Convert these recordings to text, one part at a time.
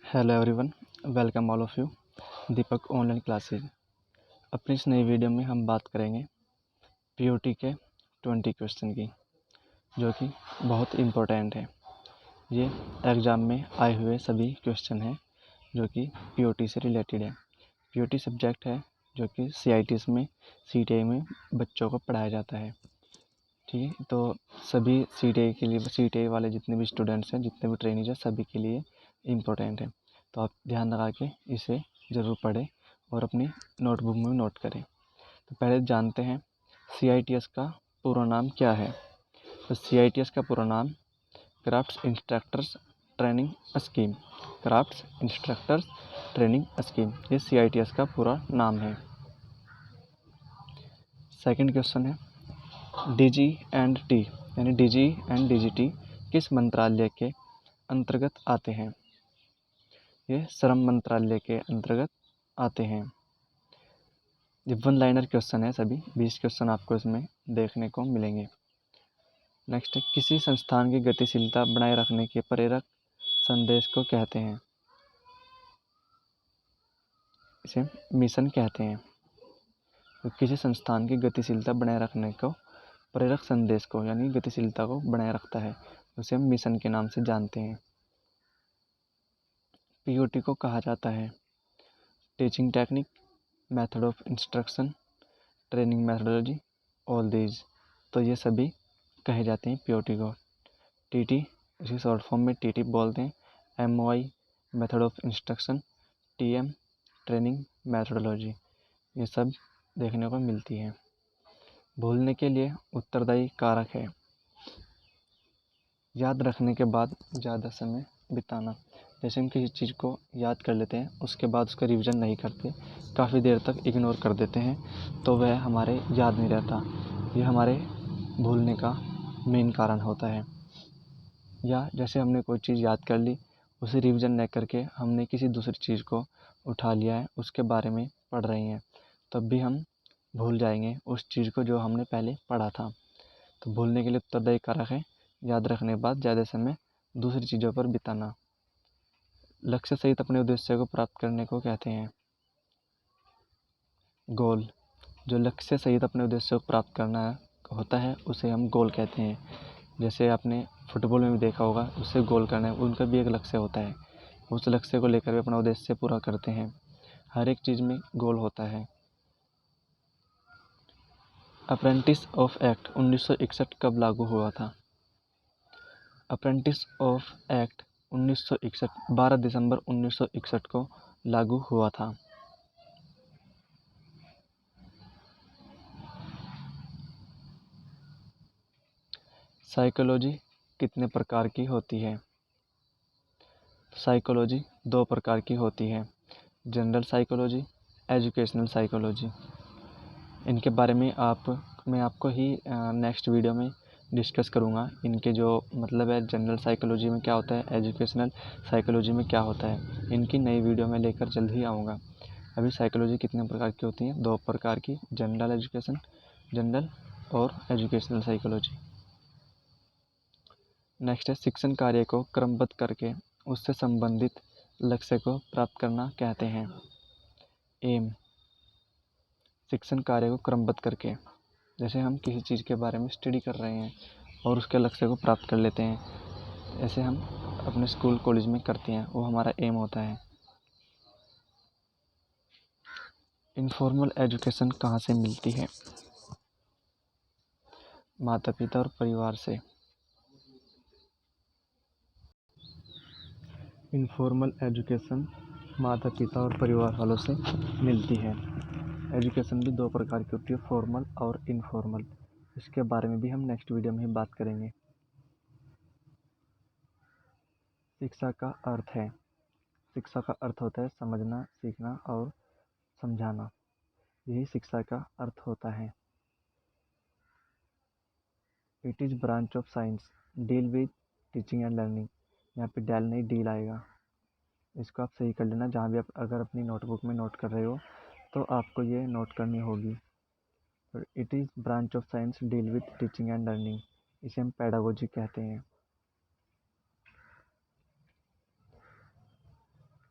Hello everyone, welcome all of you Deepak online classes. अपनी इस नई वीडियो में हम बात करेंगे पीओटी के 20 क्वेश्चन की, जो कि बहुत इम्पोर्टेंट है। ये एग्ज़ाम में आए हुए सभी क्वेश्चन हैं जो कि पीओटी से रिलेटेड है। पीओटी सब्जेक्ट है जो कि सीआईटीज़ में सीटीआई में बच्चों को पढ़ाया जाता है। ठीक है, तो सभी सीटीआई के लिए सीटीआई वाले जितने भी स्टूडेंट्स हैं, जितने भी ट्रेनिंग हैं, सभी के लिए इम्पोर्टेंट है। तो आप ध्यान लगा के इसे ज़रूर पढ़ें और अपनी नोटबुक में नोट करें। तो पहले जानते हैं सीआईटीएस का पूरा नाम क्या है। तो सीआईटीएस का पूरा नाम crafts instructors training scheme, crafts instructors training scheme, ये सीआईटीएस का पूरा नाम है। सेकंड क्वेश्चन है DG&T यानी DG एंड DGT किस मंत्रालय के अंतर्गत आते हैं। ये श्रम मंत्रालय के अंतर्गत आते हैं। ये वन लाइनर क्वेश्चन है, सभी 20 क्वेश्चन आपको इसमें देखने को मिलेंगे। नेक्स्ट है किसी संस्थान की गतिशीलता बनाए रखने के प्रेरक संदेश को कहते हैं। इसे मिशन कहते हैं। तो किसी संस्थान की गतिशीलता बनाए रखने को प्रेरक संदेश को यानी गतिशीलता को बनाए रखता है, उसे हम मिशन के नाम से जानते हैं। पीओटी को कहा जाता है teaching technique, method of instruction, training methodology, all these. तो ये सभी कहे जाते हैं पीओटी को। टीटी इसे शॉर्ट फॉर्म में टीटी बोलते हैं। MOI method of instruction, TM training methodology, ये सब देखने को मिलती है। भूलने के लिए उत्तरदायी कारक है याद रखने के बाद ज़्यादा समय बिताना। जैसे हम किसी चीज़ को याद कर लेते हैं, उसके बाद उसका रिवीजन नहीं करते, काफ़ी देर तक इग्नोर कर देते हैं, तो वह हमारे याद नहीं रहता। ये हमारे भूलने का मेन कारण होता है। या जैसे हमने कोई चीज़ याद कर ली, उसे रिवीजन न करके हमने किसी दूसरी चीज़ को उठा लिया है, उसके बारे में पढ़ रहे हैं, तब भी हम भूल जाएंगे उस चीज़ को जो हमने पहले पढ़ा था। तो भूलने के लिए उत्तरदायी कारक है याद रखने के बाद ज़्यादा समय दूसरी चीज़ों पर बिताना। लक्ष्य सहित अपने उद्देश्य को प्राप्त करने को कहते हैं गोल। जो लक्ष्य सहित अपने उद्देश्य को प्राप्त करना होता है उसे हम गोल कहते हैं। जैसे आपने फुटबॉल में भी देखा होगा, उससे गोल करना है, उनका भी एक लक्ष्य होता है, उस लक्ष्य को लेकर भी अपना उद्देश्य पूरा करते हैं। हर एक चीज़ में गोल होता है। अप्रेंटिस ऑफ एक्ट 1961 कब लागू हुआ था। अप्रेंटिस ऑफ एक्ट 1961 12 दिसंबर 1961 को लागू हुआ था। साइकोलॉजी कितने प्रकार की होती है। साइकोलॉजी 2 प्रकार की होती है, जनरल साइकोलॉजी, एजुकेशनल साइकोलॉजी। इनके बारे में मैं आपको ही नेक्स्ट वीडियो में डिस्कस करूँगा। इनके जो मतलब है जनरल साइकोलॉजी में क्या होता है, एजुकेशनल साइकोलॉजी में क्या होता है, इनकी नई वीडियो में लेकर जल्द ही आऊँगा। अभी साइकोलॉजी कितने प्रकार की होती हैं, 2 प्रकार की, जनरल और एजुकेशनल साइकोलॉजी। नेक्स्ट है शिक्षण कार्य को क्रमबद्ध करके उससे संबंधित लक्ष्य को प्राप्त करना कहते हैं एम। शिक्षण कार्य को क्रमबद्ध करके, जैसे हम किसी चीज़ के बारे में स्टडी कर रहे हैं और उसके लक्ष्य को प्राप्त कर लेते हैं, ऐसे हम अपने स्कूल कॉलेज में करते हैं, वो हमारा एम होता है। इनफॉर्मल एजुकेशन कहाँ से मिलती है। माता पिता और परिवार से। इनफॉर्मल एजुकेशन माता पिता और परिवार वालों से मिलती है। एजुकेशन भी 2 प्रकार की होती है, फॉर्मल और इनफॉर्मल। इसके बारे में भी हम नेक्स्ट वीडियो में बात करेंगे। शिक्षा का अर्थ है, शिक्षा का अर्थ होता है समझना, सीखना और समझाना, यही शिक्षा का अर्थ होता है। It is branch of science deal with teaching and learning. यहाँ पे डैल नहीं डील आएगा, इसको आप सही कर लेना। जहाँ भी आप अगर अपनी नोटबुक में नोट कर रहे हो तो आपको ये नोट करनी होगी। It is branch of science deal with teaching and learning, इसे हम पेडागोजी कहते हैं।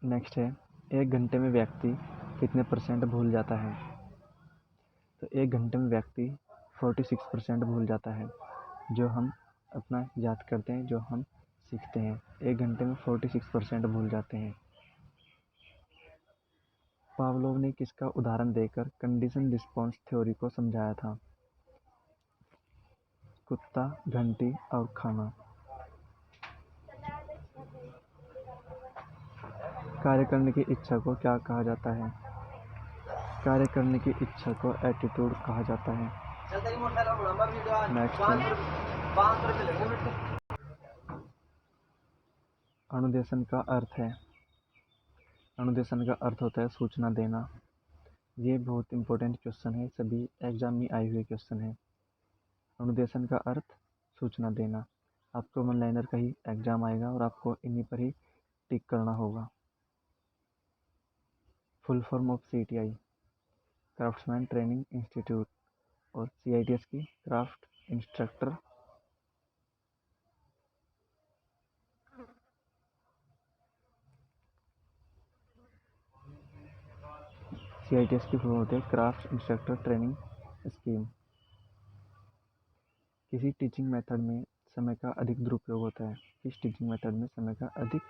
नेक्स्ट है, 1 घंटे में व्यक्ति कितने % भूल जाता है? तो 1 घंटे में व्यक्ति 46% भूल जाता है। जो हम अपना याद करते हैं, जो हम सीखते हैं, 1 घंटे में 46% भूल जाते हैं। पावलोव ने किसका उदाहरण देकर कंडीशन रिस्पॉन्स थ्योरी को समझाया था? कुत्ता, घंटी और खाना। कार्य करने की इच्छा को क्या कहा जाता है? कार्य करने की इच्छा को एटीट्यूड कहा जाता है। नेक्स्ट है, अनुदेशन का अर्थ है। अनुदेशन का अर्थ होता है सूचना देना। ये बहुत इंपॉर्टेंट क्वेश्चन है, सभी एग्जाम में आए हुए क्वेश्चन है। अनुदेशन का अर्थ सूचना देना। आपको वन लाइनर का ही एग्जाम आएगा और आपको इन्हीं पर ही टिक करना होगा। Full form of CTI craftsman training institute और CITS की क्राफ्ट इंस्ट्रक्टर। CITS की फुल होती है क्राफ्ट इंस्ट्रक्टर ट्रेनिंग स्कीम। किसी टीचिंग मेथड में समय का अधिक दुरुपयोग होता है? किस टीचिंग मेथड में समय का अधिक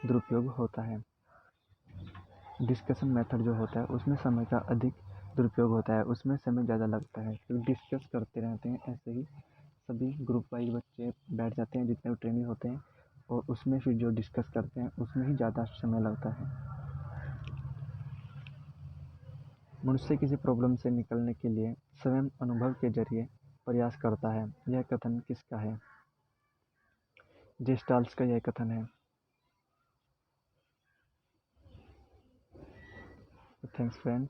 दुरुपयोग होता है? डिस्कशन मेथड जो होता है उसमें समय का अधिक दुरुपयोग होता है, उसमें समय ज़्यादा लगता है क्योंकि डिस्कस करते रहते हैं। ऐसे ही सभी ग्रुप वाइज बच्चे बैठ जाते हैं जितने भी ट्रेनिंग होते हैं, और उसमें फिर जो डिस्कस करते हैं उसमें ही ज़्यादा समय लगता है। मनुष्य किसी प्रॉब्लम से निकलने के लिए स्वयं अनुभव के जरिए प्रयास करता है, यह कथन किसका है? जेस्टाल्स का यह कथन है। थैंक्स फ्रेंड,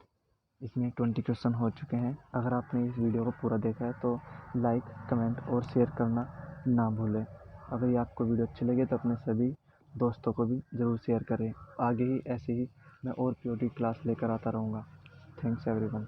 इसमें 20 क्वेश्चन हो चुके हैं। अगर आपने इस वीडियो को पूरा देखा है तो लाइक, कमेंट और शेयर करना ना भूलें। अगर ये आपको वीडियो अच्छी लगे तो अपने सभी दोस्तों को भी ज़रूर शेयर करें। आगे ही ऐसे ही मैं और POT क्लास लेकर आता रहूँगा। Thanks everyone.